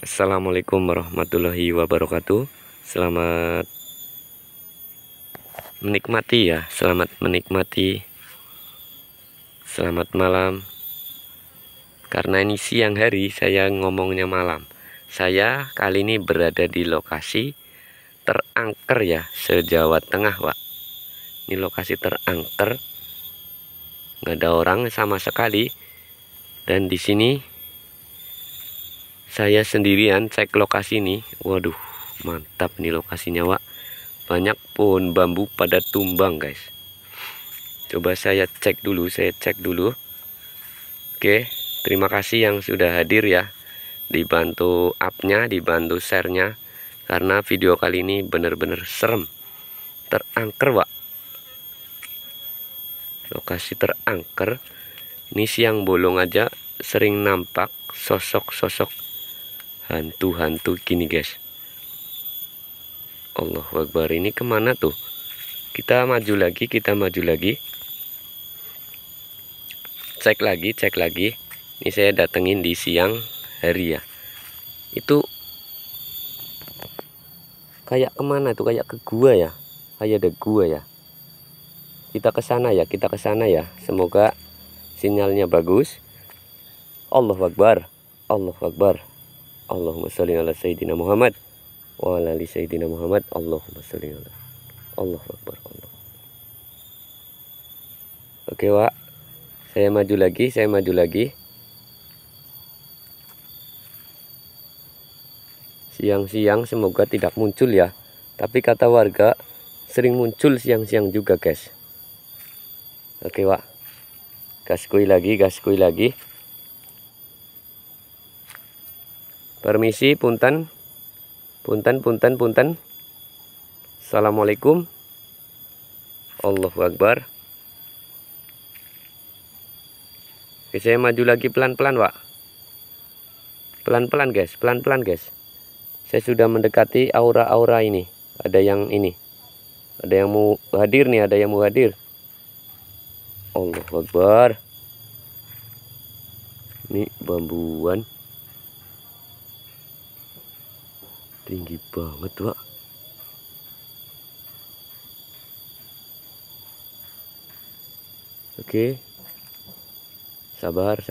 Assalamualaikum warahmatullahi wabarakatuh. Selamat menikmati ya. Selamat menikmati. Selamat malam. Karena ini siang hari, saya ngomongnya malam. Saya kali ini berada di lokasi terangker ya, se-Jawa Tengah, Pak. Ini lokasi terangker. Nggak ada orang sama sekali. Dan di sini saya sendirian cek lokasi ini. Waduh, mantap nih lokasinya, Wak. Banyak pohon bambu pada tumbang, guys. Coba saya cek dulu. Oke, terima kasih yang sudah hadir ya. Dibantu up-nya, dibantu share-nya. Karena video kali ini bener-bener serem. Terangker, Wak. Lokasi terangker. Ini siang bolong aja sering nampak sosok-sosok hantu-hantu gini, guys. Allahu Akbar, ini kemana tuh? Kita maju lagi. Cek lagi. Ini saya datengin di siang hari ya. Itu kayak kemana tuh? Kayak ke gua ya. Kayak ada gua ya. Kita ke sana ya. Semoga sinyalnya bagus. Allahu Akbar. Allahumma sholli ala sayyidina Muhammad wa ala ali sayyidina Muhammad. Allahumma sholli ala. Allahu Akbar. Allah. Oke, Wak. Saya maju lagi. Siang-siang semoga tidak muncul ya. Tapi kata warga sering muncul siang-siang juga, guys. Oke, Wak. Gaskui lagi. Permisi, punten. Assalamualaikum. Allahu Akbar. Oke, saya maju lagi pelan-pelan, Pak. Pelan-pelan, guys. Saya sudah mendekati aura-aura ini. Ada yang mau hadir nih, Allahu Akbar. Ini bambuan. Tinggi banget, Pak. Oke. Sabar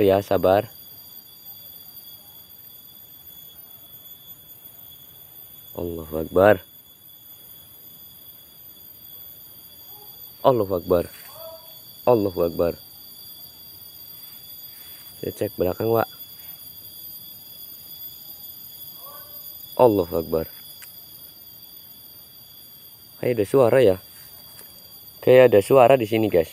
ya. Allahu Akbar. Saya cek belakang, Wak. Allahu Akbar. Kayak ada suara ya. Kayak ada suara di sini, guys.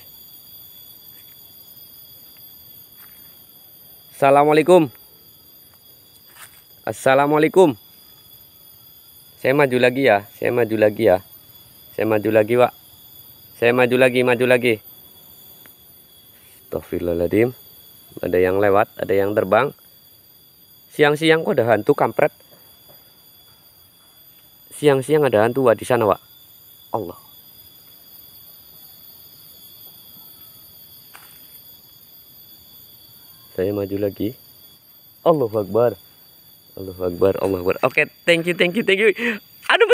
Assalamualaikum. Saya maju lagi, Wak. Saya maju lagi. Astagfirullahaladzim. Ada yang lewat, ada yang terbang. Siang-siang kok ada hantu, kampret. Siang-siang ada hantu, Wak, di sana, Wak. Allah. Saya maju lagi. Allahu Akbar. Oke, thank you. Aduh.